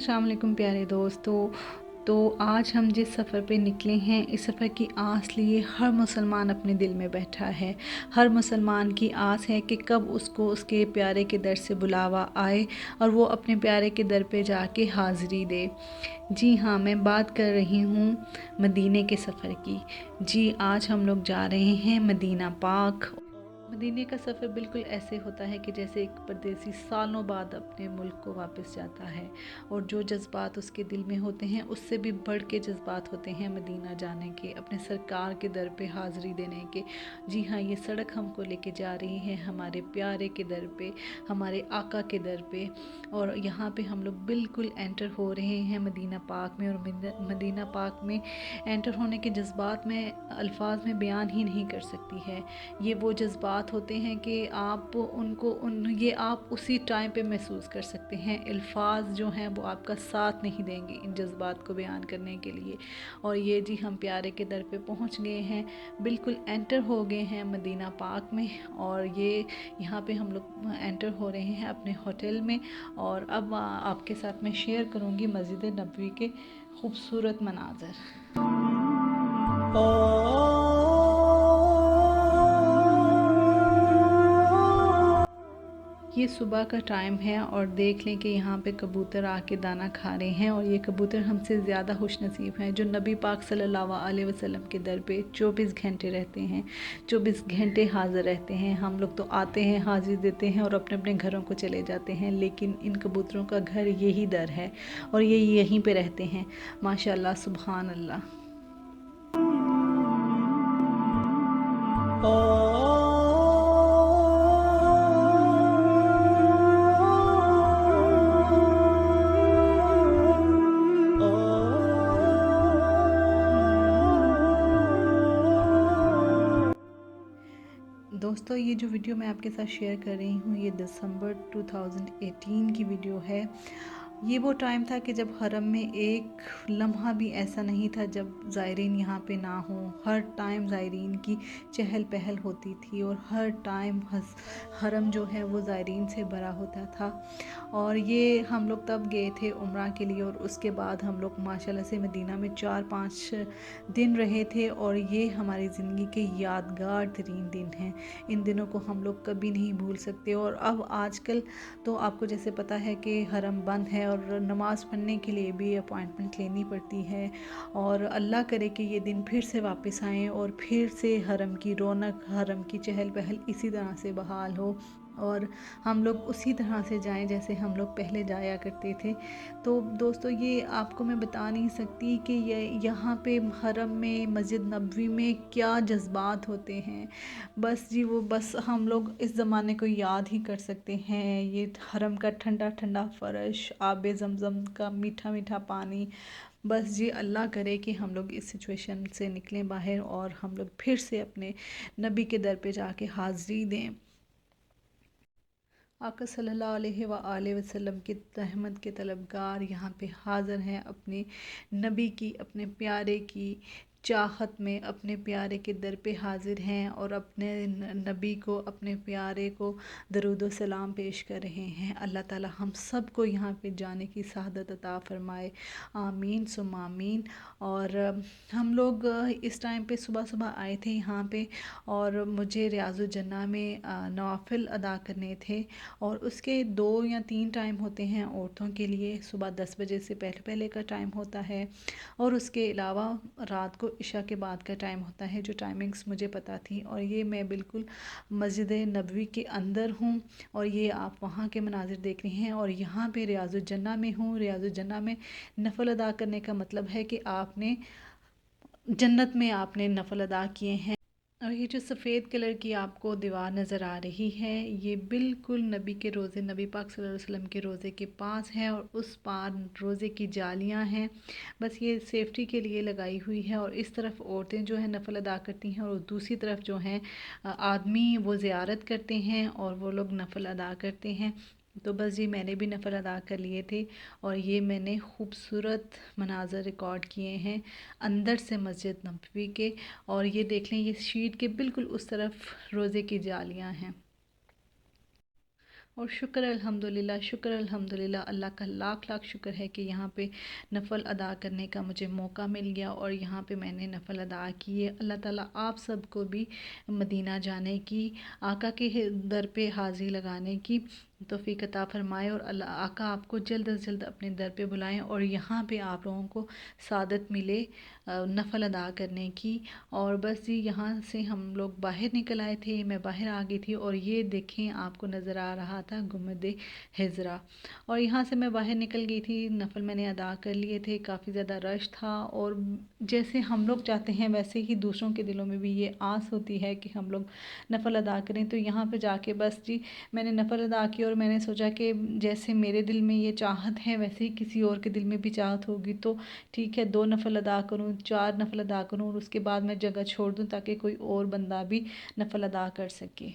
अस्सलाम वालेकुम प्यारे दोस्तों। तो आज हम जिस सफ़र पे निकले हैं, इस सफ़र की आस लिए हर मुसलमान अपने दिल में बैठा है। हर मुसलमान की आस है कि कब उसको उसके प्यारे के दर से बुलावा आए और वो अपने प्यारे के दर पे जाके हाज़िरी दे। जी हाँ, मैं बात कर रही हूँ मदीने के सफ़र की। जी, आज हम लोग जा रहे हैं मदीना पाक। मदीने का सफ़र बिल्कुल ऐसे होता है कि जैसे एक परदेसी सालों बाद अपने मुल्क को वापस जाता है, और जो जज्बात उसके दिल में होते हैं उससे भी बढ़ के जज्बात होते हैं मदीना जाने के, अपने सरकार के दर पे हाज़िरी देने के। जी हाँ, ये सड़क हमको लेके जा रही है हमारे प्यारे के दर पे, हमारे आका के दर पे। और यहाँ पे हम लोग बिल्कुल एंटर हो रहे हैं मदीना पाक में। और मदीना पाक में एंटर होने के जज्बात में अल्फाज में बयान ही नहीं कर सकती है। ये वो जज्बात होते हैं कि आप उनको ये आप उसी टाइम पे महसूस कर सकते हैं। अल्फाज जो हैं वो आपका साथ नहीं देंगे इन जज्बात को बयान करने के लिए। और ये जी हम प्यारे के दर पे पहुंच गए हैं, बिल्कुल एंटर हो गए हैं मदीना पाक में। और ये यहाँ पे हम लोग एंटर हो रहे हैं अपने होटल में। और अब आपके साथ मैं शेयर करूँगी मस्जिद नबवी के खूबसूरत मनाज़र। ये सुबह का टाइम है और देख लें कि यहाँ पे कबूतर आके दाना खा रहे हैं। और ये कबूतर हमसे ज़्यादा खुशनसीब हैं जो नबी पाक सल्लल्लाहु अलैहि वसल्लम के दर पे 24 घंटे रहते हैं, 24 घंटे हाज़िर रहते हैं। हम लोग तो आते हैं, हाज़िर देते हैं और अपने अपने घरों को चले जाते हैं, लेकिन इन कबूतरों का घर यही दर है और ये यहीं पे रहते हैं। माशाल्लाह, सुभान अल्लाह। दोस्तों, ये जो वीडियो मैं आपके साथ शेयर कर रही हूँ ये दिसंबर 2018 की वीडियो है। ये वो टाइम था कि जब हरम में एक लम्हा भी ऐसा नहीं था जब ज़ायरीन यहाँ पे ना हो। हर टाइम ज़ायरीन की चहल पहल होती थी और हर टाइम हरम जो है वो ज़ायरीन से भरा होता था। और ये हम लोग तब गए थे उम्रा के लिए, और उसके बाद हम लोग माशाल्लाह से मदीना में 4-5 दिन रहे थे। और ये हमारी ज़िंदगी के यादगार तरीन दिन हैं। इन दिनों को हम लोग कभी नहीं भूल सकते। और अब आजकल तो आपको जैसे पता है कि हरम बंद है और नमाज़ पढ़ने के लिए भी अपॉइंटमेंट लेनी पड़ती है। और अल्लाह करे कि ये दिन फिर से वापस आएँ और फिर से हरम की रौनक, हरम की चहल पहल इसी तरह से बहाल हो और हम लोग उसी तरह से जाएं जैसे हम लोग पहले जाया करते थे। तो दोस्तों, ये आपको मैं बता नहीं सकती कि ये यहाँ पे हरम में, मस्जिद नबवी में क्या जज्बात होते हैं। बस जी, वो बस हम लोग इस ज़माने को याद ही कर सकते हैं। ये हरम का ठंडा ठंडा फ़र्श, आबे ज़मज़म का मीठा मीठा पानी। बस जी, अल्लाह करे कि हम लोग इस सिचुएशन से निकलें बाहर और हम लोग फिर से अपने नबी के दर पे जाके हाज़िरी दें। आका सल्लल्लाहु अलैहि वसल्लम की रहमत के तलबगार यहाँ पे हाज़िर हैं, अपने नबी की, अपने प्यारे की चाहत में अपने प्यारे के दर पे हाज़िर हैं और अपने नबी को, अपने प्यारे को दरूद व सलाम पेश कर रहे हैं। अल्लाह ताला हम सब को यहाँ पे जाने की सआदत अता फ़रमाए, आमीन सुम आमीन। और हम लोग इस टाइम पे सुबह सुबह आए थे यहाँ पे, और मुझे रियाज़ुल जन्ना में नवाफिल अदा करने थे। और उसके 2 या 3 टाइम होते हैं औरतों के लिए। सुबह 10 बजे से पहले पहले का टाइम होता है, और उसके अलावा रात को इशा के बाद का टाइम होता है, जो टाइमिंग्स मुझे पता थी। और ये मैं बिल्कुल मस्जिद नबवी के अंदर हूँ और ये आप वहाँ के मनाजिर देख रहे हैं। और यहाँ पे रियाज़ुल जन्ना में हूँ। रियाज़ुल जन्ना में नफल अदा करने का मतलब है कि आपने जन्नत में आपने नफल अदा किए हैं। और ये जो सफ़ेद कलर की आपको दीवार नज़र आ रही है, ये बिल्कुल नबी के रोज़े, नबी पाक सल्लल्लाहु अलैहि वसल्लम के रोज़े के पास है। और उस पार रोज़े की जालियां हैं, बस ये सेफ्टी के लिए लगाई हुई है। और इस तरफ औरतें जो हैं नफल अदा करती हैं, और दूसरी तरफ जो हैं आदमी वो ज़ियारत करते हैं और वो लोग नफल अदा करते हैं। तो बस जी, मैंने भी नफल अदा कर लिए थे और ये मैंने खूबसूरत मनाज़र रिकॉर्ड किए हैं अंदर से मस्जिद नबवी के। और ये देख लें, ये शीट के बिल्कुल उस तरफ रोज़े की जालियां हैं। और शुक्र अल्हम्दुलिल्लाह, अल्लाह का लाख लाख शुक्र है कि यहाँ पे नफ़ल अदा करने का मुझे मौका मिल गया और यहाँ पे मैंने नफ़ल अदा किए। अल्लाह ताला आप सबको भी मदीना जाने की, आका के दर पे हाज़िरी लगाने की तौफ़ीक़ अता फ़रमाए और अल्लाह आका आपको जल्द से जल्द अपने दर पे बुलाएं और यहाँ पे आप लोगों को सादत मिले नफ़ल अदा करने की। और बस जी यहाँ से हम लोग बाहर निकल आए थे, मैं बाहर आ गई थी और ये देखें आपको नज़र आ रहा था गुम्बद हिजरा। और यहाँ से मैं बाहर निकल गई थी, नफ़ल मैंने अदा कर लिए थे। काफ़ी ज़्यादा रश था और जैसे हम लोग चाहते हैं वैसे ही दूसरों के दिलों में भी ये आस होती है कि हम लोग नफ़ल अदा करें। तो यहाँ पे जाके बस जी मैंने नफ़ल अदा की और मैंने सोचा कि जैसे मेरे दिल में ये चाहत है वैसे ही किसी और के दिल में भी चाहत होगी, तो ठीक है 2 नफ़ल अदा करूँ, 4 नफ़ल अदा करूँ और उसके बाद मैं जगह छोड़ दूँ ताकि कोई और बंदा भी नफ़ल अदा कर सके।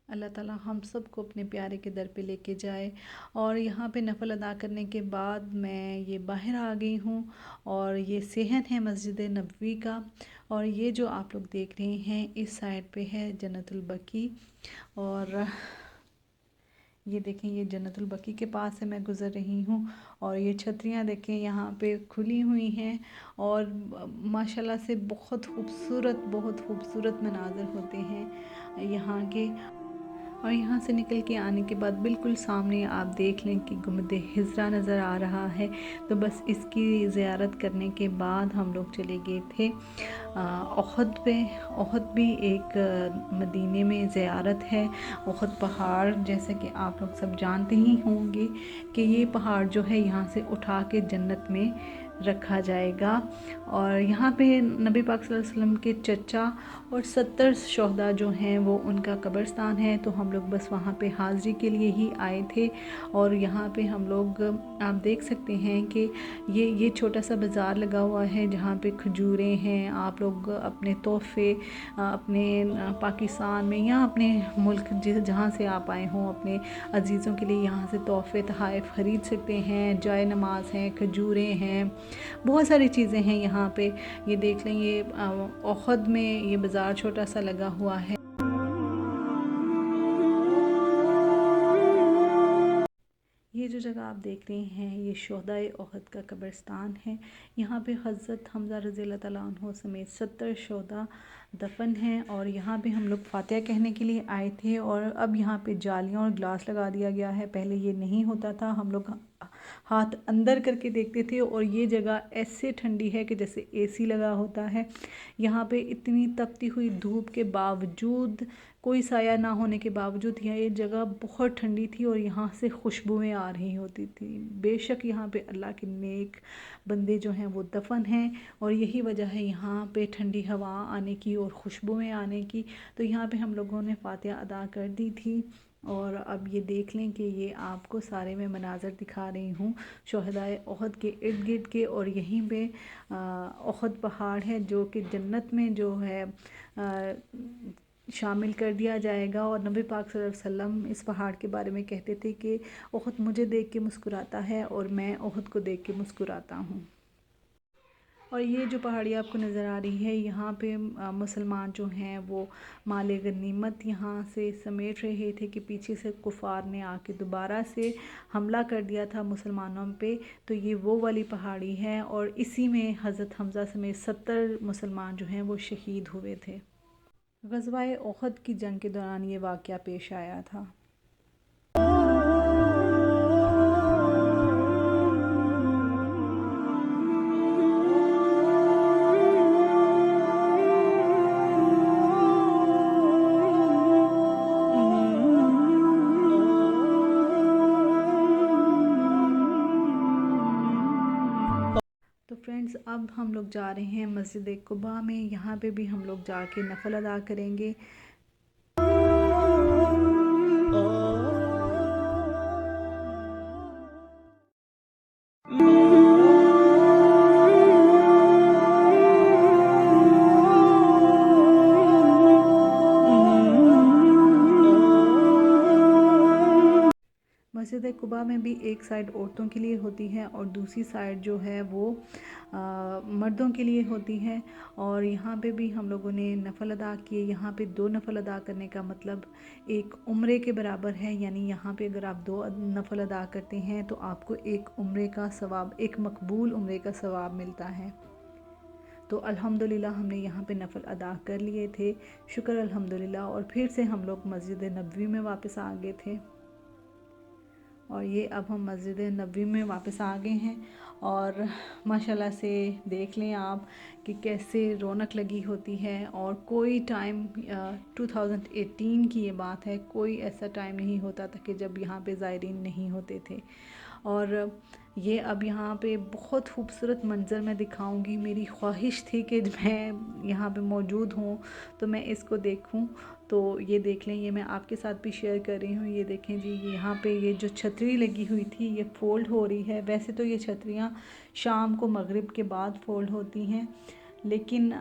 अल्लाह ताला हम सबको अपने प्यारे के दर पे लेके जाए। और यहाँ पे नफ़ल अदा करने के बाद मैं ये बाहर आ गई हूँ और ये सेहन है मस्जिद नबवी का। और ये जो आप लोग देख रहे हैं इस साइड पे है जन्नतुल बकी। और ये देखें ये जन्नतुल बकी के पास से मैं गुज़र रही हूँ और ये छतरियाँ देखें यहाँ पे खुली हुई हैं और माशाल्लाह से बहुत खूबसूरत मनाज़र होते हैं यहाँ के। और यहाँ से निकल के आने के बाद बिल्कुल सामने आप देख लें कि गुम्बद हिजरा नज़र आ रहा है। तो बस इसकी ज़ियारत करने के बाद हम लोग चले गए थे ओहद पे। ओहद भी एक मदीने में ज़ियारत है। ओहद पहाड़ जैसे कि आप लोग सब जानते ही होंगे कि ये पहाड़ जो है यहाँ से उठा के जन्नत में रखा जाएगा। और यहाँ पे नबी पाक सल्लल्लाहु अलैहि वसल्लम के चचा और 70 शहदा जो हैं वो उनका कब्रिस्तान है। तो हम लोग बस वहाँ पे हाज़िरी के लिए ही आए थे। और यहाँ पे हम लोग आप देख सकते हैं कि ये छोटा सा बाज़ार लगा हुआ है जहाँ पे खजूरें हैं। आप लोग अपने तोहफ़े अपने पाकिस्तान में या अपने मुल्क जहाँ से आप आए हों अपने अज़ीज़ों के लिए यहाँ से तोहफ़े तोहफ़ ख़रीद सकते हैं। जाए नमाज़ हैं, खजूरें हैं, बहुत सारी चीज़ें हैं यहाँ पे। ये देख लें ये ओहद में ये बाज़ार छोटा सा लगा हुआ है। ये जो जगह आप देख रहे हैं ये शोहदाए ओहद का कब्रिस्तान है। यहाँ पे हज़रत हमज़ा रज़ी अल्लाह तआला अन्हु समेत 70 शोहदा दफन हैं। और यहाँ पे हम लोग फातिहा कहने के लिए आए थे और अब यहाँ पे जालियाँ और ग्लास लगा दिया गया है। पहले ये नहीं होता था, हम लोग हाथ अंदर करके देखते थे और ये जगह ऐसे ठंडी है कि जैसे एसी लगा होता है। यहाँ पे इतनी तपती हुई धूप के बावजूद, कोई साया ना होने के बावजूद ये जगह बहुत ठंडी थी और यहाँ से खुशबुएं आ रही होती थी। बेशक यहाँ पे अल्लाह के नेक बंदे जो हैं वो दफन हैं और यही वजह है यहाँ पे ठंडी हवा आने की और खुशबुएं आने की। तो यहाँ पे हम लोगों ने फातिहा अदा कर दी थी। और अब ये देख लें कि ये आपको सारे मैं मनाज़र दिखा रही हूँ शोहदाए ओहद के इर्द गिर्द के। और यहीं पे ओहद पहाड़ है जो कि जन्नत में जो है शामिल कर दिया जाएगा। और नबी पाक सल्लल्लाहु अलैहि वसल्लम इस पहाड़ के बारे में कहते थे कि ओहद मुझे देख के मुस्कुराता है और मैं ओहद को देख के मुस्कुराता हूँ। और ये जो पहाड़ी आपको नज़र आ रही है यहाँ पे मुसलमान जो हैं वो माले गनीमत यहाँ से समेट रहे थे कि पीछे से कुफार ने आके दोबारा से हमला कर दिया था मुसलमानों पे। तो ये वो वाली पहाड़ी है और इसी में हज़रत हमज़ा समेत 70 मुसलमान जो हैं वो शहीद हुए थे। ग़ज़वाए ओहद की जंग के दौरान ये वाक़या पेश आया था। तो फ्रेंड्स अब हम लोग जा रहे हैं मस्जिद कुबा में। यहाँ पे भी हम लोग जाके नफ़ल अदा करेंगे। मस्जिद कुबा में भी एक साइड औरतों के लिए होती है और दूसरी साइड जो है वो मर्दों के लिए होती है। और यहाँ पे भी हम लोगों ने नफ़ल अदा किए। यहाँ पे 2 नफ़ल अदा करने का मतलब एक उम्रे के बराबर है, यानी यहाँ पे अगर आप 2 नफ़ल अदा करते हैं तो आपको एक उम्रे का सवाब, एक मकबूल उम्रे का सवाब मिलता है। तो अल्हम्दुलिल्लाह हमने यहाँ पे नफ़ल अदा कर लिए थे, शुक्र अल्हम्दुलिल्लाह। और फिर से हम लोग मस्जिद नबवी में वापस आ गए थे। और ये अब हम मस्जिद नबवी में वापस आ गए हैं और माशाल्लाह से देख लें आप कि कैसे रौनक लगी होती है। और कोई टाइम 2018 की ये बात है, कोई ऐसा टाइम नहीं होता था कि जब यहाँ पे ज़ायरीन नहीं होते थे। और ये अब यहाँ पे बहुत खूबसूरत मंज़र मैं दिखाऊंगी। मेरी ख्वाहिश थी कि मैं यहाँ पे मौजूद हूँ तो मैं इसको देखूँ। तो ये देख लें, ये मैं आपके साथ भी शेयर कर रही हूँ। ये देखें जी, यहाँ पे ये जो छतरी लगी हुई थी ये फ़ोल्ड हो रही है। वैसे तो ये छतरियाँ शाम को मगरिब के बाद फ़ोल्ड होती हैं, लेकिन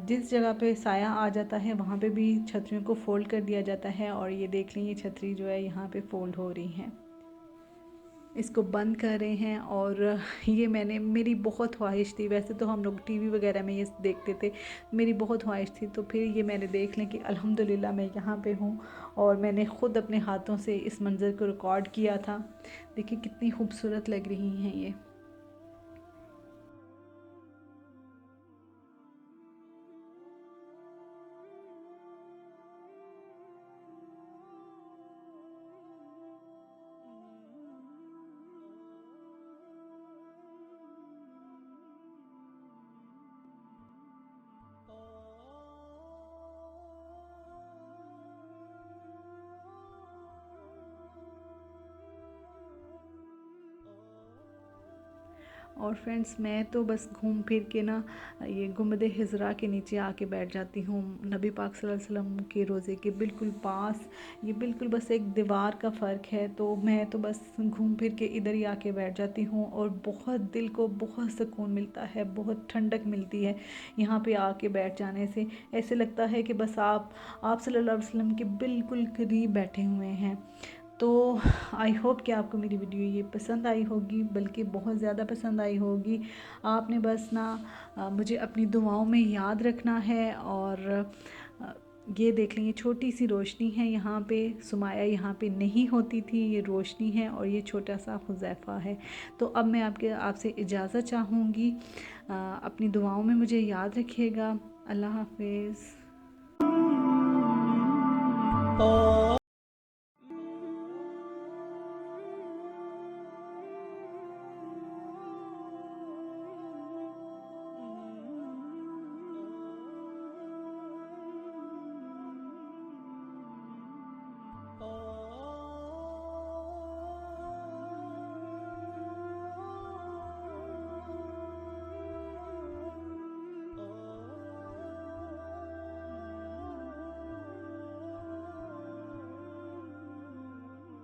जिस जगह पे साया आ जाता है वहाँ पे भी छतरियों को फ़ोल्ड कर दिया जाता है। और ये देख लें, ये छतरी जो है यहाँ पे फ़ोल्ड हो रही है, इसको बंद कर रहे हैं। और ये मेरी बहुत ख्वाहिश थी। वैसे तो हम लोग टीवी वगैरह में ये देखते थे, मेरी बहुत ख्वाहिश थी। तो फिर ये मैंने देख लें कि अल्हम्दुलिल्लाह मैं यहाँ पे हूँ और मैंने ख़ुद अपने हाथों से इस मंज़र को रिकॉर्ड किया था। देखिए कितनी खूबसूरत लग रही हैं ये। और फ्रेंड्स, मैं तो बस घूम फिर के ना ये गुंबद हिजरा के नीचे आके बैठ जाती हूँ, नबी पाक सल्लल्लाहु अलैहि वसल्लम के रोज़े के बिल्कुल पास। ये बिल्कुल बस एक दीवार का फ़र्क है। तो मैं तो बस घूम फिर के इधर ही आके बैठ जाती हूँ और बहुत दिल को बहुत सुकून मिलता है, बहुत ठंडक मिलती है यहाँ पे आके बैठ जाने से। ऐसे लगता है कि बस आप सल्लल्लाहु अलैहि वसल्लम के बिल्कुल करीब बैठे हुए हैं। तो आई होप कि आपको मेरी वीडियो ये पसंद आई होगी, बल्कि बहुत ज़्यादा पसंद आई होगी। आपने बस ना मुझे अपनी दुआओं में याद रखना है। और ये देख लें, ये छोटी सी रोशनी है यहाँ पे, सुमाया यहाँ पे नहीं होती थी, ये रोशनी है और ये छोटा सा हुज़ैफ़ा है। तो अब मैं आपसे इजाज़त चाहूँगी। अपनी दुआओं में मुझे याद रखिएगा। अल्लाह हाफ़िज़।